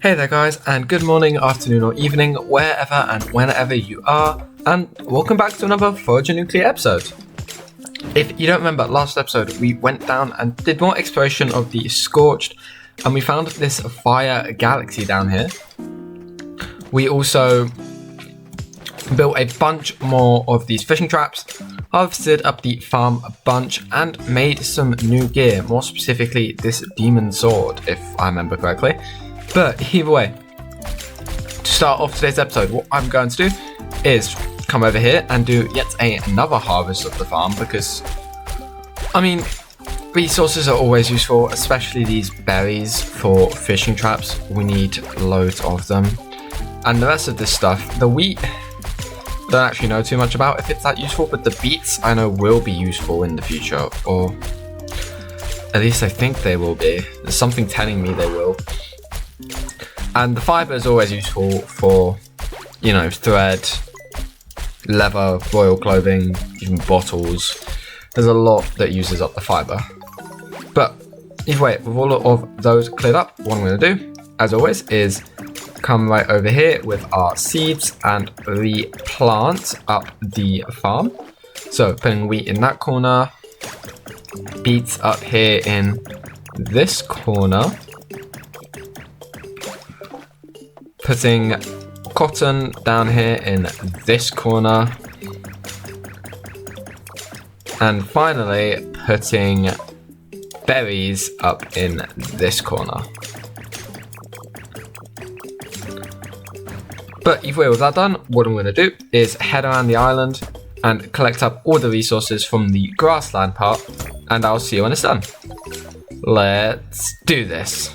Hey there guys, and good morning, afternoon or evening, wherever and whenever you are, and welcome back to another Forager Nuclear episode. If you don't remember, last episode we went down and did more exploration of the Scorched, and we found this fire galaxy down here. We also built a bunch more of these fishing traps, harvested up the farm a bunch, and made some new gear, more specifically this demon sword, if I remember correctly. But either way, to start off today's episode, what I'm going to do is come over here and do yet another harvest of the farm because, I mean, resources are always useful, especially these berries for fishing traps. We need loads of them. And the rest of this stuff, the wheat, I don't actually know too much about if it's that useful, but the beets I know will be useful in the future, or at least I think they will be. There's something telling me they will. And the fibre is always useful for, you know, thread, leather, royal clothing, even bottles. There's a lot that uses up the fibre. But either way, with all of those cleared up, what I'm going to do, as always, is come right over here with our seeds and replant up the farm. So putting wheat in that corner, beets up here in this corner, putting cotton down here in this corner, and finally putting berries up in this corner. But either way, with that done, what I'm going to do is head around the island and collect up all the resources from the grassland part, and I'll see you when it's done. Let's do this.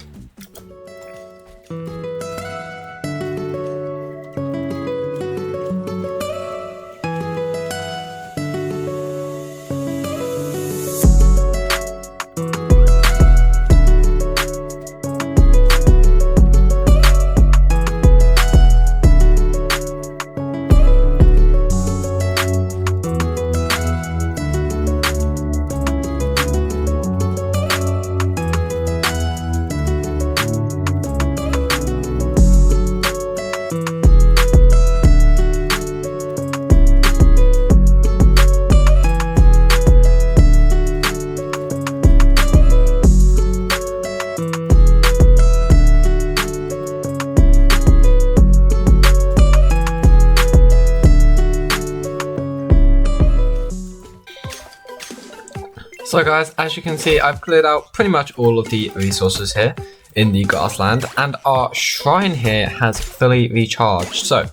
So guys, as you can see, I've cleared out pretty much all of the resources here in the grassland, and our shrine here has fully recharged. So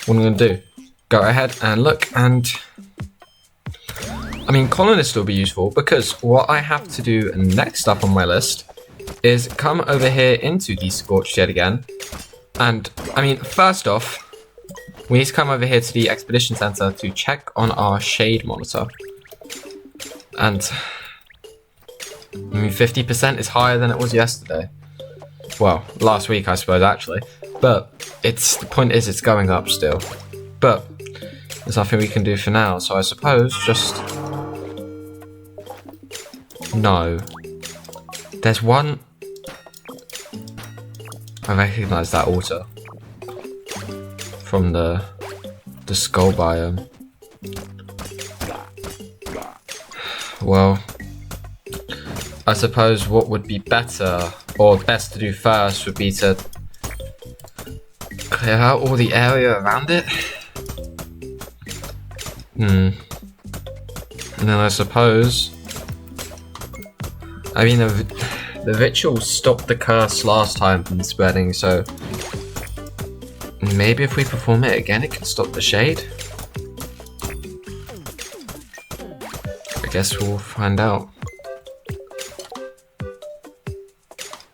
what I'm going to do, go ahead and look, and I mean, colonists will be useful because what I have to do next up on my list is come over here into the Scorched yet again. And I mean, first off, we need to come over here to the expedition center to check on our shade monitor. And I mean, 50% is higher than it was yesterday. Well, last week, I suppose, actually. But the point is, it's going up still. But there's nothing we can do for now, so I suppose just... No. There's one... I recognise that altar from the skull biome. Well, I suppose what would be better, or best to do first, would be to clear out all the area around it. And then I suppose... I mean, the ritual stopped the curse last time from spreading, so... maybe if we perform it again, it can stop the shade? I guess we'll find out.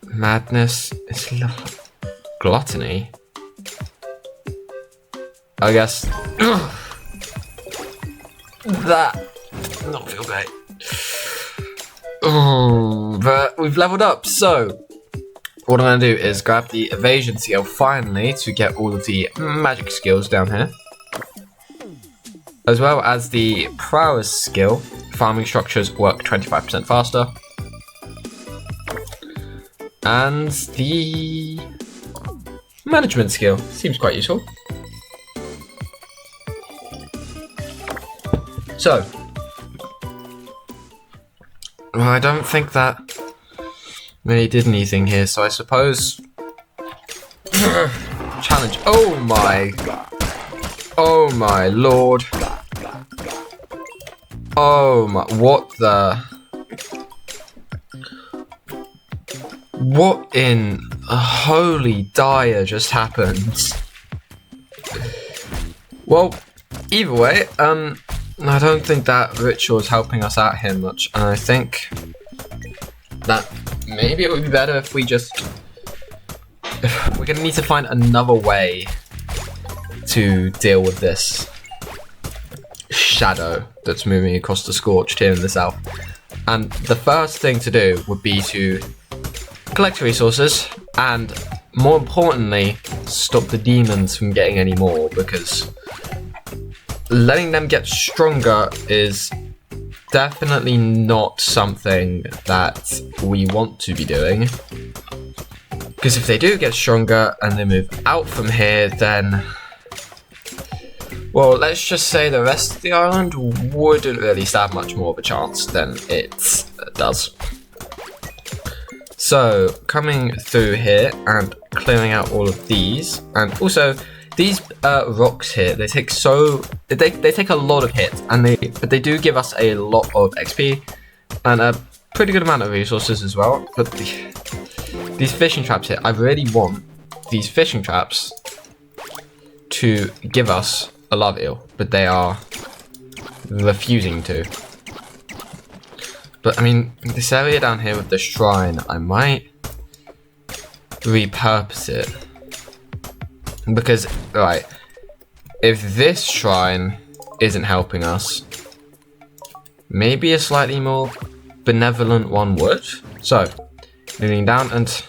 Madness is gluttony. I guess that did not feel great. But we've leveled up, so what I'm gonna do is grab the evasion skill finally to get all of the magic skills down here, as well as the prowess skill. Farming structures work 25% faster. And the management skill. Seems quite useful. So, well, I don't think that really did anything here, so I suppose challenge. Oh my lord. Oh my, what in holy dire just happened? Well, either way, I don't think that ritual is helping us out here much, and I think that maybe it would be better if we just... We're gonna need to find another way to deal with this shadow that's moving across the scorched here in the south. And the first thing to do would be to collect resources and, more importantly, stop the demons from getting any more, because letting them get stronger is definitely not something that we want to be doing. Because if they do get stronger and they move out from here, then... well, let's just say the rest of the island wouldn't really stand much more of a chance than it does. So, coming through here and clearing out all of these, and also these rocks here, they take they take a lot of hits, and but they do give us a lot of XP and a pretty good amount of resources as well. But these fishing traps here, I really want these fishing traps to give us a lava eel, but they are refusing to. But I mean, this area down here with the shrine, I might repurpose it. Because, right, if this shrine isn't helping us, maybe a slightly more benevolent one would. So, moving down, and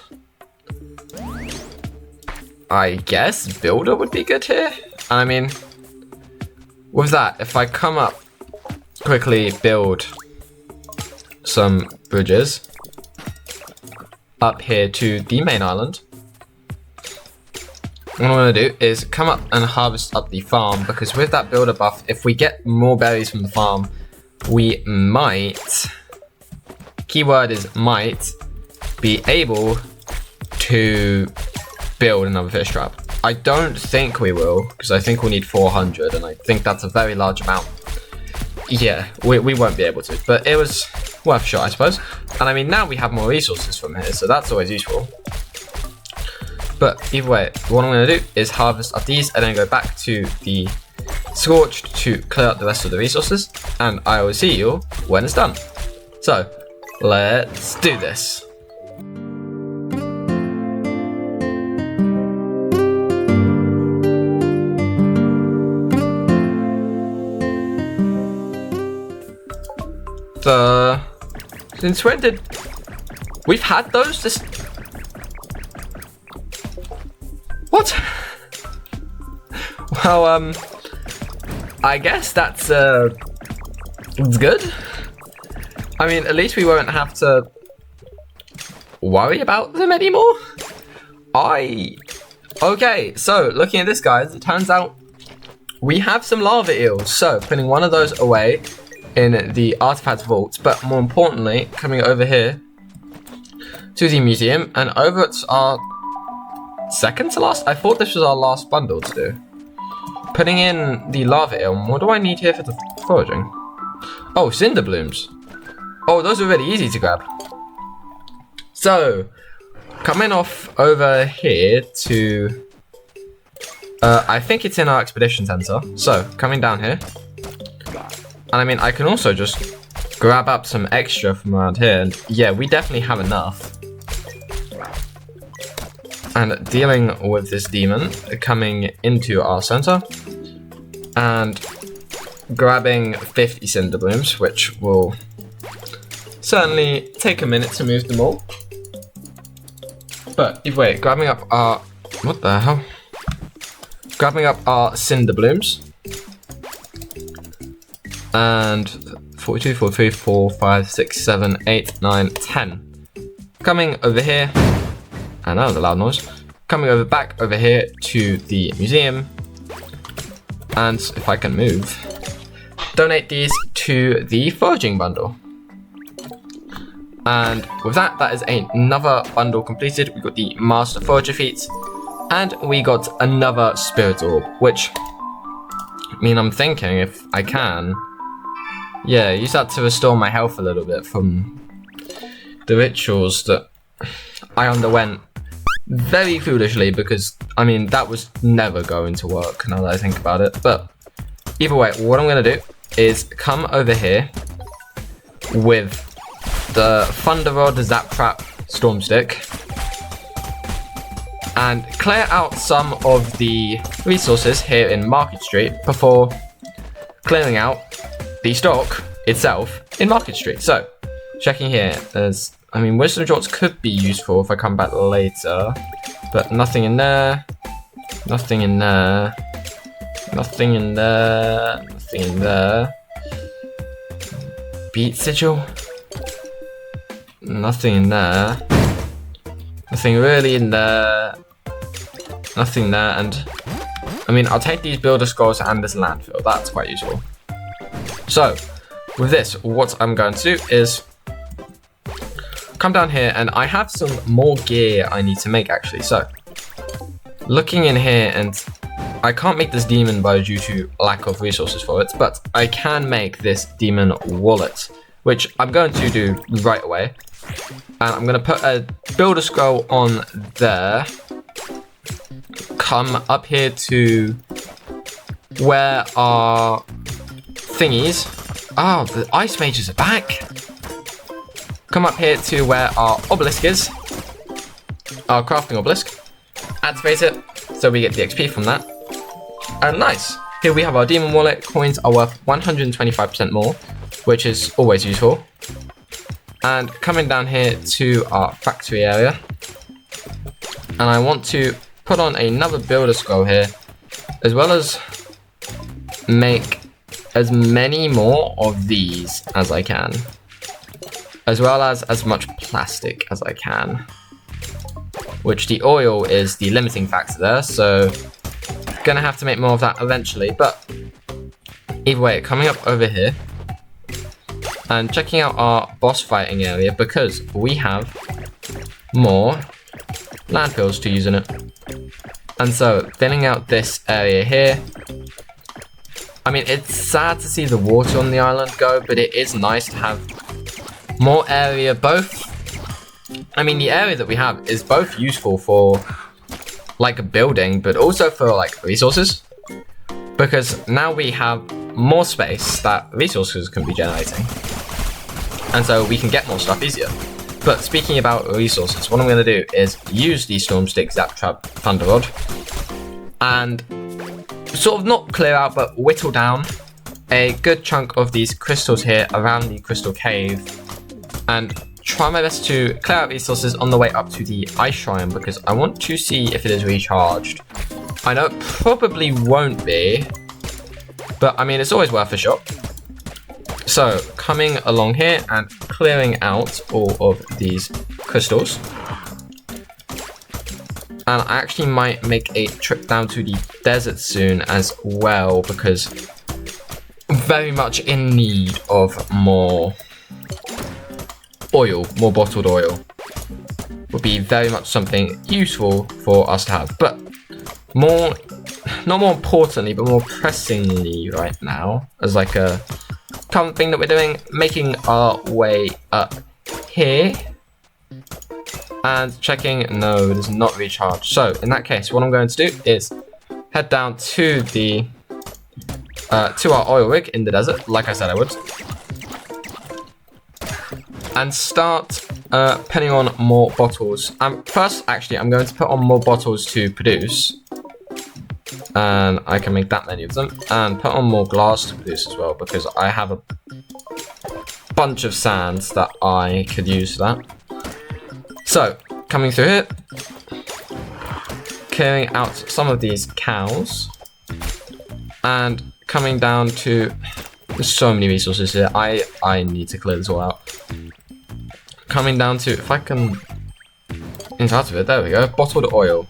I guess builder would be good here. I mean, with that, if I come up, quickly build some bridges up here to the main island. What I'm going to do is come up and harvest up the farm, because with that builder buff, if we get more berries from the farm, we might, keyword is might, be able to build another fish trap. I don't think we will, because I think we'll need 400, and I think that's a very large amount. Yeah, we won't be able to, but it was worth a shot, I suppose. And I mean, now we have more resources from here, so that's always useful. But either way, what I'm going to do is harvest up these and then go back to the scorched to clear up the rest of the resources, and I will see you when it's done. So, let's do this. Since when did we've had those? This what? Well, I guess that's good. I mean, at least we won't have to worry about them anymore. Okay, so looking at this, guys, it turns out we have some lava eels. So putting one of those away in the artifact vault, but more importantly, coming over here to the museum, and over at our second to last, I thought this was our last bundle to do. Putting in the lava eel. What do I need here for the foraging? Oh, cinder blooms. Oh, those are really easy to grab. So, coming off over here to, I think it's in our expedition center. So, coming down here. And I mean, I can also just grab up some extra from around here. And yeah, we definitely have enough. And dealing with this demon coming into our center. And grabbing 50 cinder blooms, which will certainly take a minute to move them all. But either way, grabbing up our... what the hell? Grabbing up our cinder blooms. And 42, 43, 4, 5, 6, 7, 8, 9, 10. Coming over here, and that was a loud noise, coming over back over here to the museum, and if I can move, donate these to the foraging bundle. And with that, that is another bundle completed. We got the Master Forager feat, and we got another Spirit Orb, which, I mean, I'm thinking if I can, yeah, use that to restore my health a little bit from the rituals that I underwent very foolishly, because, I mean, that was never going to work now that I think about it. But either way, what I'm going to do is come over here with the Thunder Rod, Zap Trap, Storm Stick, and clear out some of the resources here in Market Street before clearing out the stock itself in Market Street. So, checking here, there's, I mean, Wisdom Drops could be useful if I come back later, but nothing in there, nothing in there, nothing in there, nothing in there. Beat Sigil, nothing in there, nothing really in there, nothing there, and I mean, I'll take these Builder Scrolls and this Landfill, that's quite useful. So, with this, what I'm going to do is come down here, and I have some more gear I need to make actually. So, looking in here, and I can't make this demon bow due to lack of resources for it, but I can make this demon wallet, which I'm going to do right away. And I'm going to put a Builder Scroll on there, come up here to where our thingies, oh, the Ice Mages are back. Come up here to where our obelisk is, our crafting obelisk, activate it, so we get the XP from that, and nice. Here we have our demon wallet, coins are worth 125% more, which is always useful. And coming down here to our factory area, and I want to put on another Builder Scroll here, as well as make as many more of these as I can, as well as much plastic as I can, which the oil is the limiting factor there, so gonna have to make more of that eventually. But either way, coming up over here and checking out our boss fighting area, because we have more landfills to use in it. And so thinning out this area here, I mean, it's sad to see the water on the island go, but it is nice to have more area. Both, I mean, the area that we have is both useful for like a building, but also for like resources, because now we have more space that resources can be generating, and so we can get more stuff easier. But speaking about resources, what I'm going to do is use the Storm Stick, Zap Trap, Thunder Rod, and sort of not clear out, but whittle down a good chunk of these crystals here around the crystal cave, and try my best to clear out resources on the way up to the ice shrine, because I want to see if it is recharged. I know it probably won't be, but I mean, it's always worth a shot. So coming along here and clearing out all of these crystals, and I actually might make a trip down to the desert soon as well, because I'm very much in need of more oil, more bottled oil. Would be very much something useful for us to have. But more, not more importantly, but more pressingly right now, as like a current thing that we're doing, making our way up here and checking, no, it is not recharged. So in that case, what I'm going to do is head down to the to our oil rig in the desert, like I said I would, and start putting on more bottles. First, actually, I'm going to put on more bottles to produce, and I can make that many of them, and put on more glass to produce as well, because I have a bunch of sands that I could use for that. So, coming through here, clearing out some of these cows, and coming down to, there's so many resources here, I need to clear this all out. Coming down to, if I can, inside of it, there we go, bottled oil.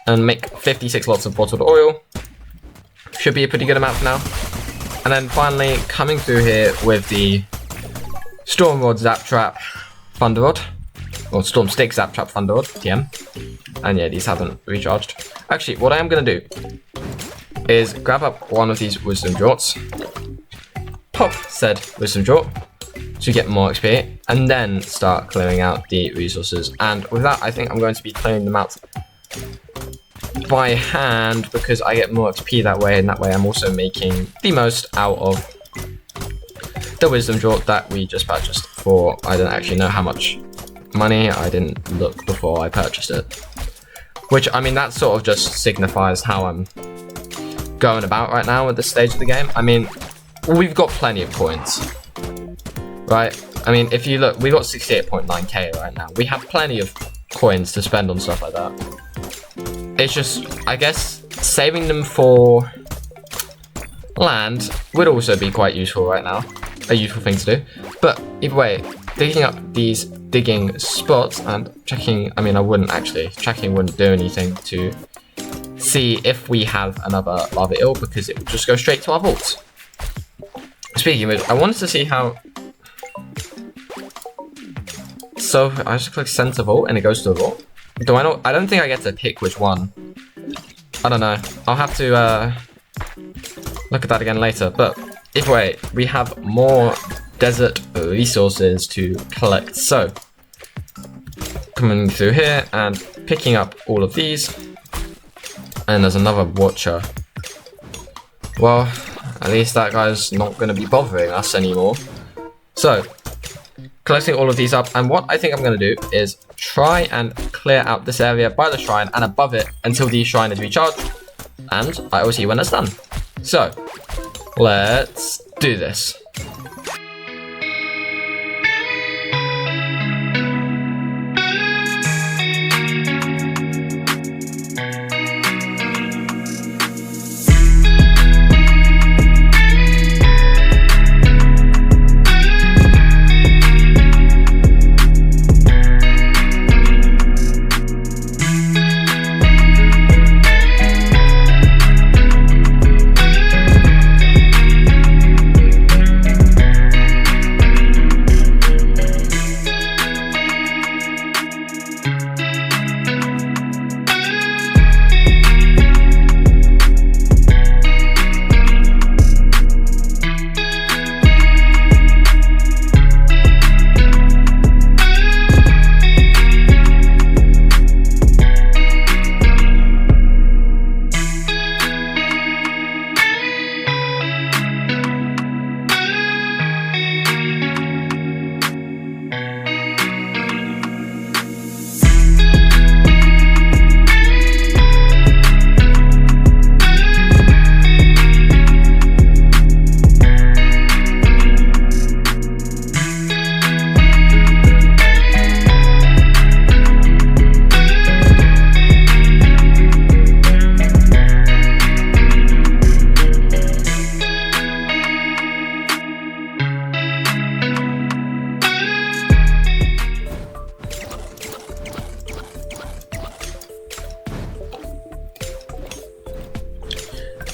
and make 56 lots of bottled oil. Should be a pretty good amount for now. And then finally coming through here with the Storm Rod Zap Trap Thunder Rod, or Storm Stick Zap Trap Thunder Rod, TM. And yeah, these haven't recharged. Actually, what I am going to do is grab up one of these Wisdom Draughts, pop said Wisdom Draught to get more XP, and then start clearing out the resources. And with that, I think I'm going to be clearing them out by hand because I get more XP that way, and that way I'm also making the most out of the Wisdom Draught that we just purchased for, I don't actually know how much money, I didn't look before I purchased it. Which, I mean, that sort of just signifies how I'm going about right now at this stage of the game. I mean, we've got plenty of coins, right? I mean, if you look, we've got 68.9k right now. We have plenty of coins to spend on stuff like that. It's just, I guess, saving them for land would also be quite useful right now. A useful thing to do. But either way, digging up these digging spots and checking, I mean, I wouldn't actually, checking wouldn't do anything to see if we have another lava eel because it would just go straight to our vaults. Speaking of which, I wanted to see how, so I just click center vault and it goes to a vault. Do I know? I don't think I get to pick which one. I don't know. I'll have to look at that again later. But either way, we have more desert resources to collect. So coming through here and picking up all of these. And there's another watcher. Well, at least that guy's not going to be bothering us anymore. So collecting all of these up, and what I think I'm going to do is try and clear out this area by the shrine and above it until the shrine is recharged, and I will see you when it's done. So let's do this.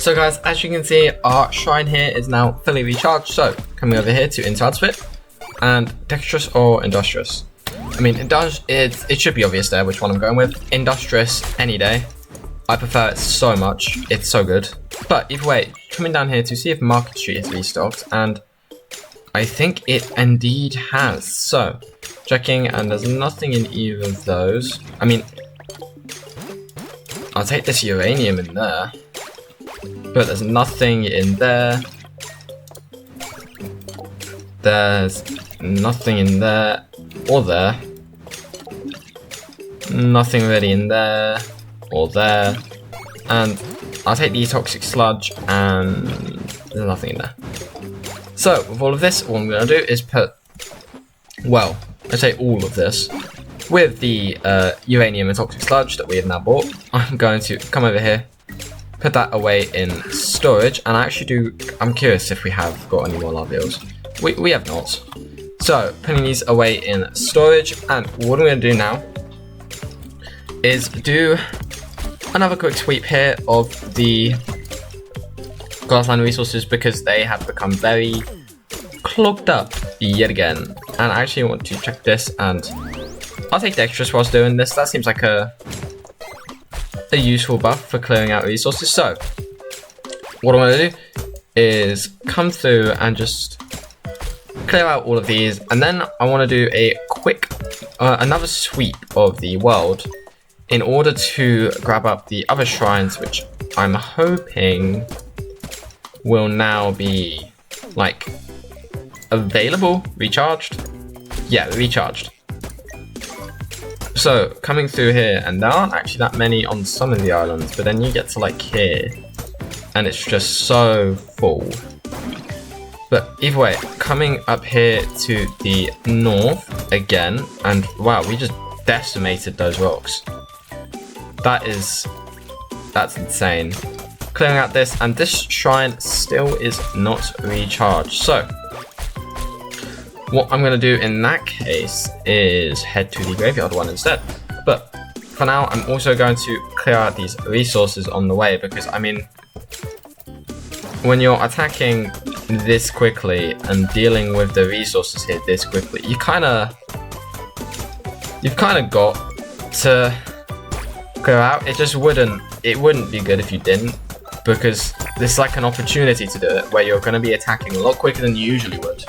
So guys, as you can see, our shrine here is now fully recharged. So coming over here to into outfit and dexterous or industrious. I mean, it should be obvious there which one I'm going with. Industrious any day. I prefer it so much. It's so good. But either way, coming down here to see if Market Street is restocked, and I think it indeed has. So checking, and there's nothing in either of those. I mean, I'll take this uranium in there. But there's nothing in there. There's nothing in there or there. Nothing really in there or there. And I'll take the toxic sludge, and there's nothing in there. So with all of this, what I'm going to do is put, well, I say all of this with the uranium and toxic sludge that we have now bought. I'm going to come over here, put that away in storage, and I'm curious if we have got any more lava eels. We have not. So putting these away in storage, and what I'm going to do now is do another quick sweep here of the grassland resources because they have become very clogged up yet again. And I actually want to check this, and I'll take the extras whilst doing this. That seems like a useful buff for clearing out resources. So what I'm going to do is come through and just clear out all of these, and then I want to do a quick another sweep of the world in order to grab up the other shrines, which I'm hoping will now be like available, recharged. Yeah, recharged. So coming through here, and there aren't actually that many on some of the islands, but then you get to like here and it's just so full. But either way, coming up here to the north again, and wow, we just decimated those rocks. That's insane. Clearing out this, and this shrine still is not recharged. So what I'm going to do in that case is head to the graveyard one instead. But for now, I'm also going to clear out these resources on the way, because I mean, when you're attacking this quickly and dealing with the resources here this quickly, you've kind of got to clear out. It wouldn't be good if you didn't, because this is like an opportunity to do it where you're going to be attacking a lot quicker than you usually would,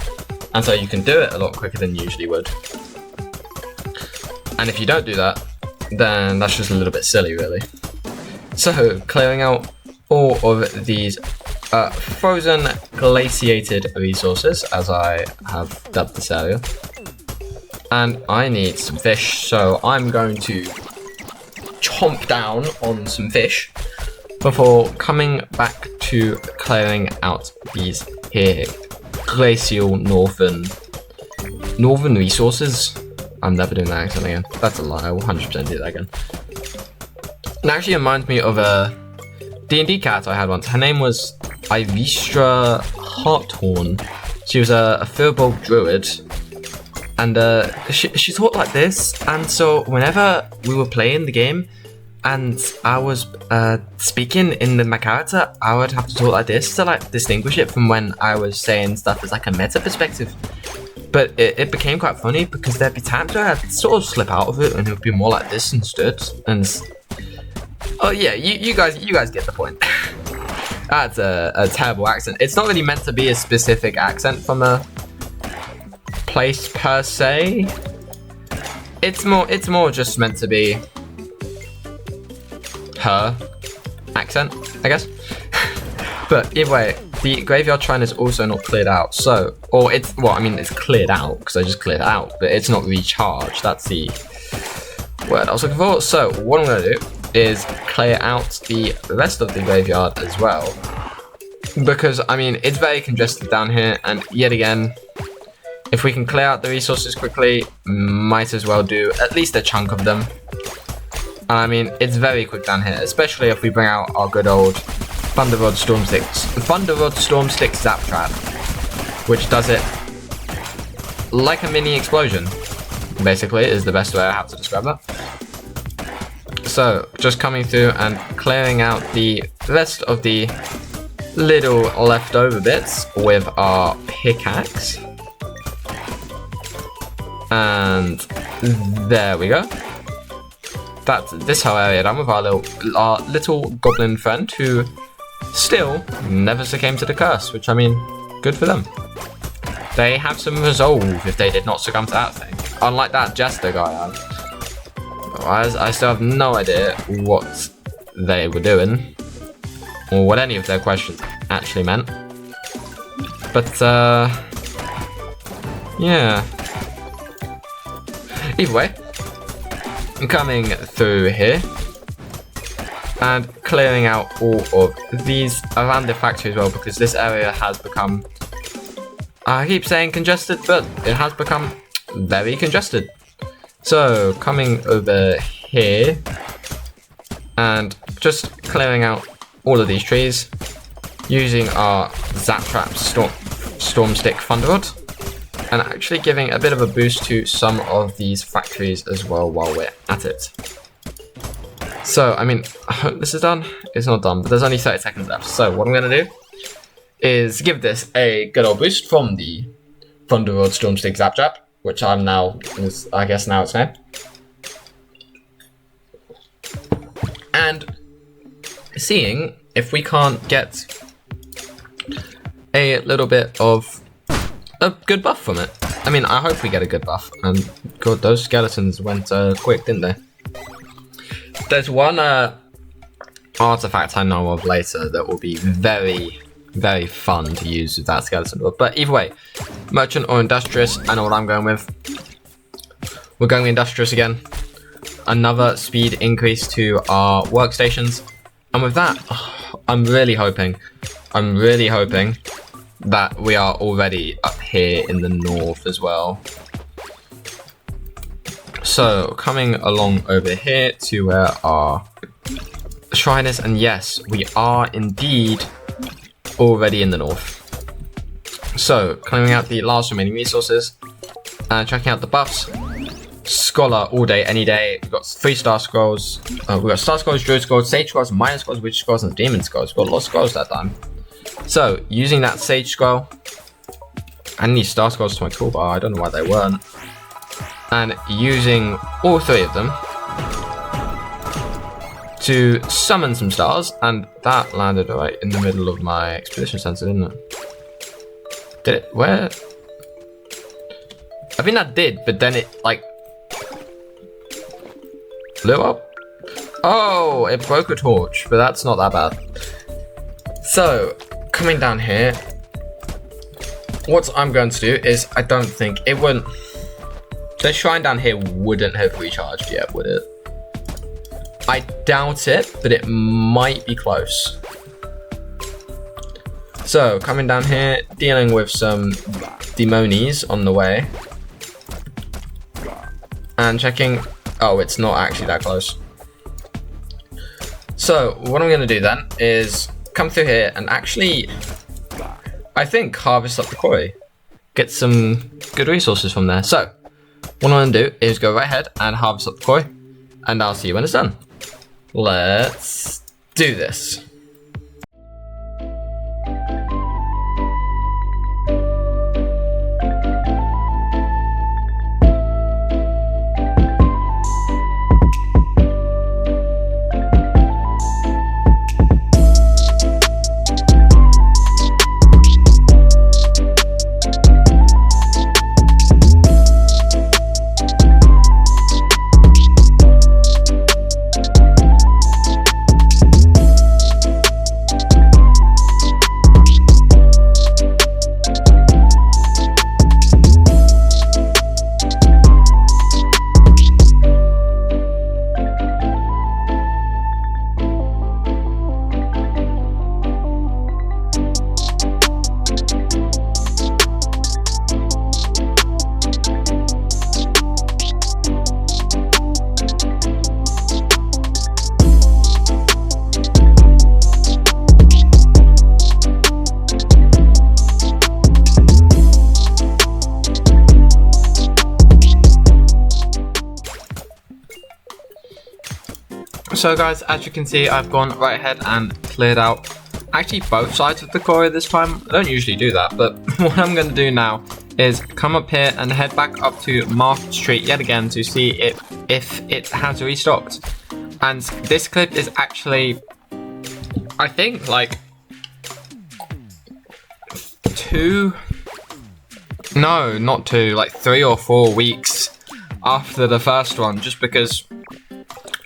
and so you can do it a lot quicker than you usually would. And if you don't do that, then that's just a little bit silly, really. So clearing out all of these frozen glaciated resources, as I have dubbed this area, and I need some fish, so I'm going to chomp down on some fish before coming back to clearing out these here glacial northern resources. I'm never doing that accent again. That's a lie. I will 100% do that again. It actually reminds me of a D&D cat I had once. Her name was Ivistra Hearthorn. She was a Firbolg druid, and she talked like this. And so whenever we were playing the game and I was speaking in my character, I would have to talk like this to like distinguish it from when I was saying stuff as like a meta perspective. But it became quite funny because there'd be times where I'd sort of slip out of it and it would be more like this instead. And oh yeah, you guys get the point. That's a terrible accent. It's not really meant to be a specific accent from a place per se. It's more just meant to be her accent, I guess. But either way, the graveyard shrine is also not cleared out. So, or it's, well, I mean, it's cleared out because I just cleared it out, but it's not recharged. That's the word I was looking for. So what I'm going to do is clear out the rest of the graveyard as well, because I mean, it's very congested down here, and yet again, if we can clear out the resources quickly, might as well do at least a chunk of them. And I mean, it's very quick down here, especially if we bring out our good old Thunderrod Stormstick Zap Trap, which does it like a mini explosion, basically, is the best way I have to describe that. So, just coming through and clearing out the rest of the little leftover bits with our pickaxe. And there we go. That's this whole area done with our little goblin friend, who still never succumbed to the curse, which I mean, good for them. They have some resolve if they did not succumb to that thing. Unlike that jester guy, I still have no idea what they were doing, or what any of their questions actually meant. But, yeah. Either way, I'm coming through here and clearing out all of these around the factory as well, because this area has become, I keep saying congested, but it has become very congested. So coming over here and just clearing out all of these trees using our Zap Trap Stormstick Thunderrod, and actually giving a bit of a boost to some of these factories as well while we're at it. So, I mean, I hope this is done. It's not done, but there's only 30 seconds left. So, what I'm going to do is give this a good old boost from the Thunder Rod Stormstick Zap Zap, which I guess now it's named. And seeing if we can't get a little bit of a good buff from it. I mean, I hope we get a good buff. And God, those skeletons went quick, didn't they? There's one artifact I know of later that will be very, very fun to use with that skeleton. But either way, merchant or industrious, I know what I'm going with. We're going industrious again. Another speed increase to our workstations. And with that, I'm really hoping that we are already up here in the north as well. So, coming along over here to where our shrine is, and yes, we are indeed already in the north. So, clearing out the last remaining resources, and checking out the buffs. Scholar all day, any day. We've got 3-star scrolls. We've got star scrolls, druid scrolls, sage scrolls, minor scrolls, witch scrolls, and demon scrolls. We've got a lot of scrolls that time. So, using that sage scroll and these star scrolls to my toolbar, I don't know why they weren't. And using all 3 of them to summon some stars, and that landed right in the middle of my expedition center, didn't it? Did it? Where? I think that did, but then it like blew up. Oh, it broke a torch, but that's not that bad. So, coming down here, what I'm going to do is, I don't think it wouldn't. The shrine down here wouldn't have recharged yet, would it? I doubt it, but it might be close. So, coming down here, dealing with some demonies on the way. And checking, oh, it's not actually that close. So, what I'm going to do then is come through here and actually, I think, harvest up the quarry. Get some good resources from there. So, what I'm going to do is go right ahead and harvest up the quarry, and I'll see you when it's done. Let's do this. So guys, as you can see, I've gone right ahead and cleared out actually both sides of the quarry this time. I don't usually do that, but what I'm going to do now is come up here and head back up to Market Street yet again to see if it has restocked. And this clip is actually, I think, like not 2, like 3 or 4 weeks after the first one, just because,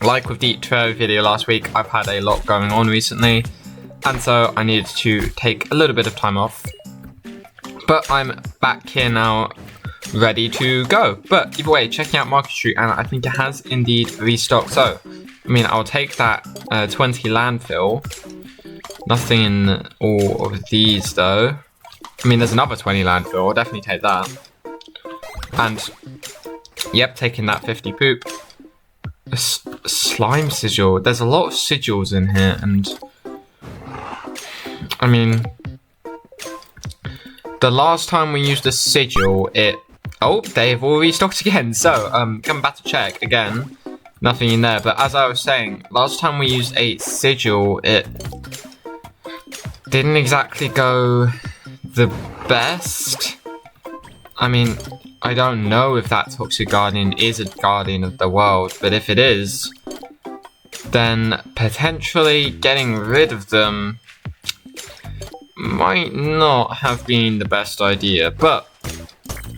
like with the Trove video last week, I've had a lot going on recently, and so I needed to take a little bit of time off. But I'm back here now, ready to go. But either way, checking out Market Street, and I think it has indeed restocked. So, I mean, I'll take that 20 landfill. Nothing in all of these, though. I mean, there's another 20 landfill. I'll definitely take that. And, yep, taking that 50 poop. A slime sigil. There's a lot of sigils in here, and I mean, the last time we used a sigil, they've all restocked again. So, coming back to check again. nothing in there. But as I was saying, last time we used a sigil, it didn't exactly go the best. I mean, I don't know if that toxic guardian is a guardian of the world, but if it is, then potentially getting rid of them might not have been the best idea. But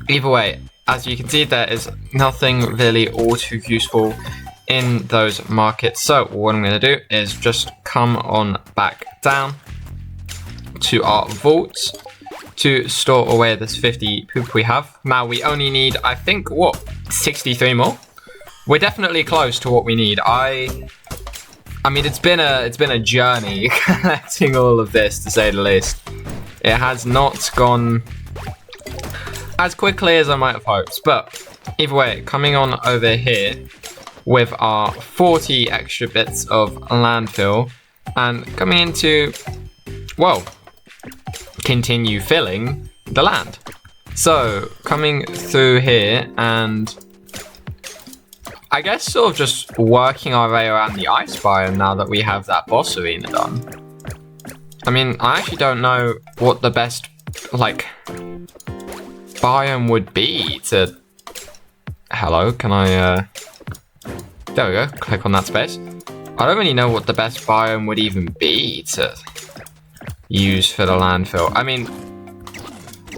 either way, as you can see, there is nothing really all too useful in those markets. So what I'm going to do is just come on back down to our vaults to store away this 50 poop we have. Now we only need, I think, what, 63 more? We're definitely close to what we need. I mean, it's been a journey collecting all of this, to say the least. It has not gone as quickly as I might have hoped, but either way, coming on over here with our 40 extra bits of landfill and coming into, well, continue filling the land. So coming through here and I guess sort of just working our way around the ice biome now that we have that boss arena done. I mean, I actually don't know what the best, like, biome would be to... Hello, can I, there we go, click on that space. I don't really know what the best biome would even be to use for the landfill. I mean,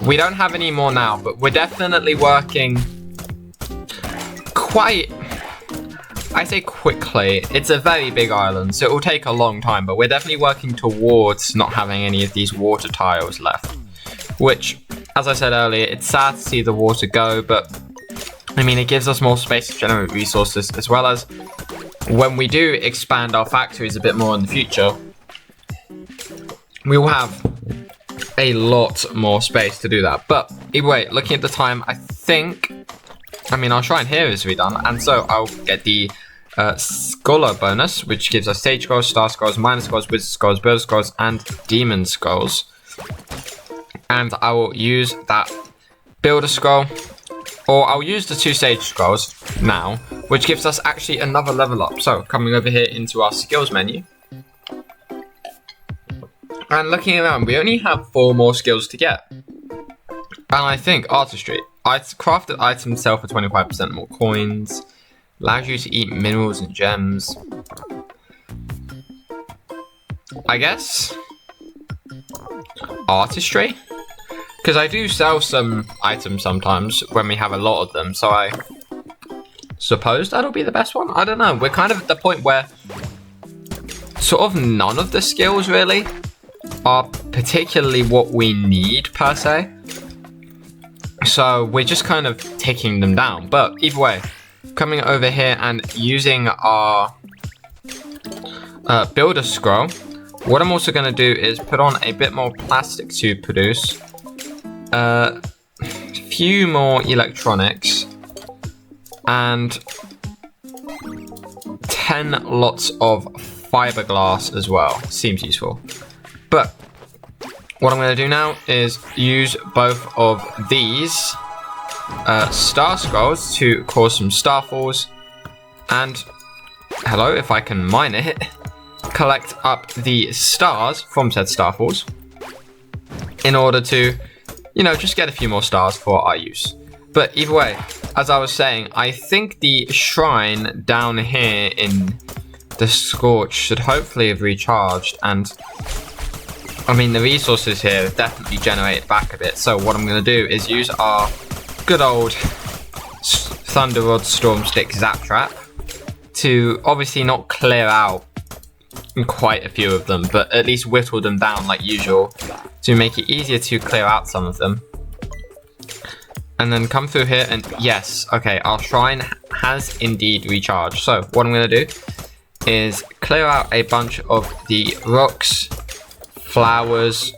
we don't have any more now, but we're definitely working quite... I say quickly, it's a very big island, so it will take a long time, but we're definitely working towards not having any of these water tiles left. Which, as I said earlier, it's sad to see the water go, but I mean, it gives us more space to generate resources, as well as when we do expand our factories a bit more in the future, we will have a lot more space to do that. But either way, looking at the time, I think... I mean, our shrine here is redone, and so I'll get the scholar bonus, which gives us sage scrolls, star scrolls, minor scrolls, wizard scrolls, builder scrolls, and demon scrolls. And I will use that builder scroll, or I'll use the 2 sage scrolls now, which gives us actually another level up. So coming over here into our skills menu, and looking around, we only have 4 more skills to get. And I think artistry. Crafted items sell for 25% more coins. Allows you to eat minerals and gems. I guess artistry? Because I do sell some items sometimes when we have a lot of them, so I suppose that'll be the best one? I don't know. We're kind of at the point where sort of none of the skills really are particularly what we need per se. So we're just kind of taking them down. But either way, coming over here and using our builder scroll, what I'm also going to do is put on a bit more plastic to produce a few more electronics and 10 lots of fiberglass as well. Seems useful. But what I'm going to do now is use both of these star scrolls to cause some starfalls, and hello, if I can mine it, collect up the stars from said starfalls in order to, you know, just get a few more stars for our use. But either way, as I was saying, I think the shrine down here in the Scorch should hopefully have recharged, and I mean, the resources here have definitely generated back a bit. So what I'm going to do is use our good old Thunder Rod Storm Stick Zap Trap to obviously not clear out quite a few of them, but at least whittle them down like usual to make it easier to clear out some of them. And then come through here and yes, okay, our shrine has indeed recharged. So what I'm going to do is clear out a bunch of the rocks, flowers,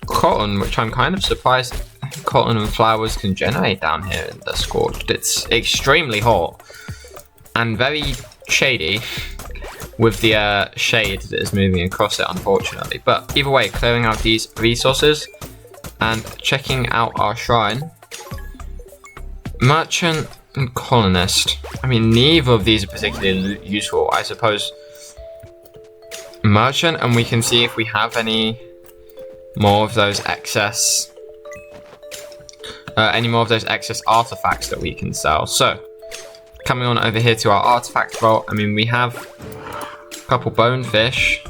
cotton, which I'm kind of surprised cotton and flowers can generate down here in the Scorched. It's extremely hot and very shady with the shade that is moving across it, unfortunately. But either way, clearing out these resources and checking out our shrine. Merchant and colonist. I mean, neither of these are particularly useful. I suppose merchant, and we can see if we have any more of those excess artifacts that we can sell. So coming on over here to our artifact vault, I mean, we have a couple bonefish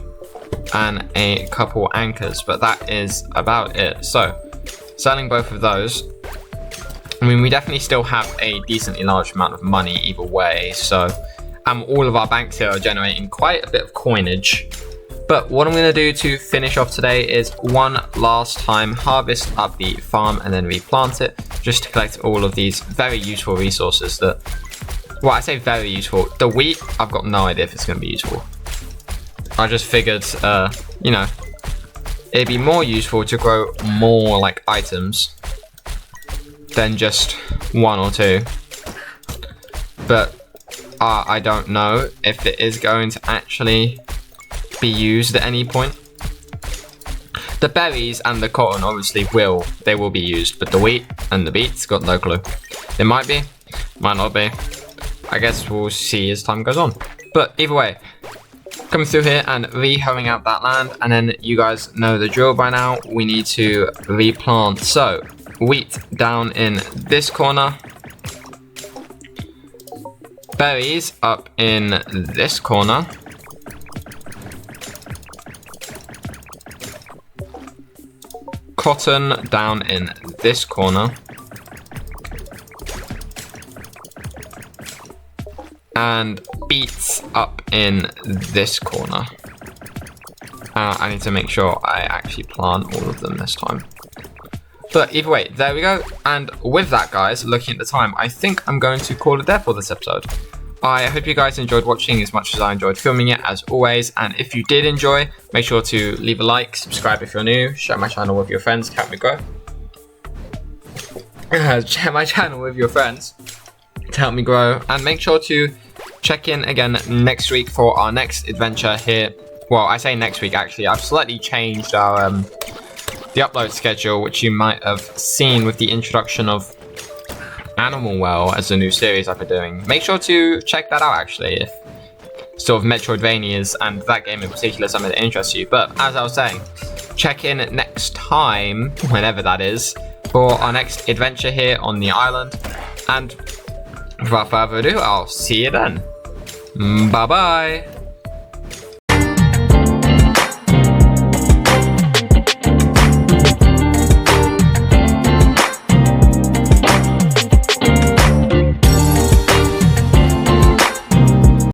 and a couple anchors, but that is about it. So selling both of those, I mean, we definitely still have a decently large amount of money either way. So all of our banks here are generating quite a bit of coinage. But what I'm going to do to finish off today is one last time harvest up the farm and then replant it, just to collect all of these very useful resources that, well, I say very useful. The wheat, I've got no idea if it's going to be useful. I just figured, you know, it'd be more useful to grow more like items than just one or two. But I don't know if it is going to actually be used at any point. The berries and the cotton obviously will be used, but the wheat and the beets, got no clue. It might be, might not be. I guess we'll see as time goes on. But either way, coming through here and re-hoeing out that land, and then you guys know the drill by now. We need to replant. So wheat down in this corner, berries up in this corner, cotton down in this corner, and beets up in this corner. I need to make sure I actually plant all of them this time. But either way, there we go. And with that, guys, looking at the time, I think I'm going to call it there for this episode. I hope you guys enjoyed watching as much as I enjoyed filming it, as always. And if you did enjoy, make sure to leave a like, subscribe if you're new, share my channel with your friends to help me grow. Share my channel with your friends to help me grow. And make sure to check in again next week for our next adventure here. Well, I say next week, actually. I've slightly changed our the upload schedule, which you might have seen with the introduction of Animal Well as a new series I've been doing. Make sure to check that out, actually, if sort of Metroidvanias and that game in particular is something that interests you. But as I was saying, check in next time, whenever that is, for our next adventure here on the island. And without further ado, I'll see you then. Bye bye.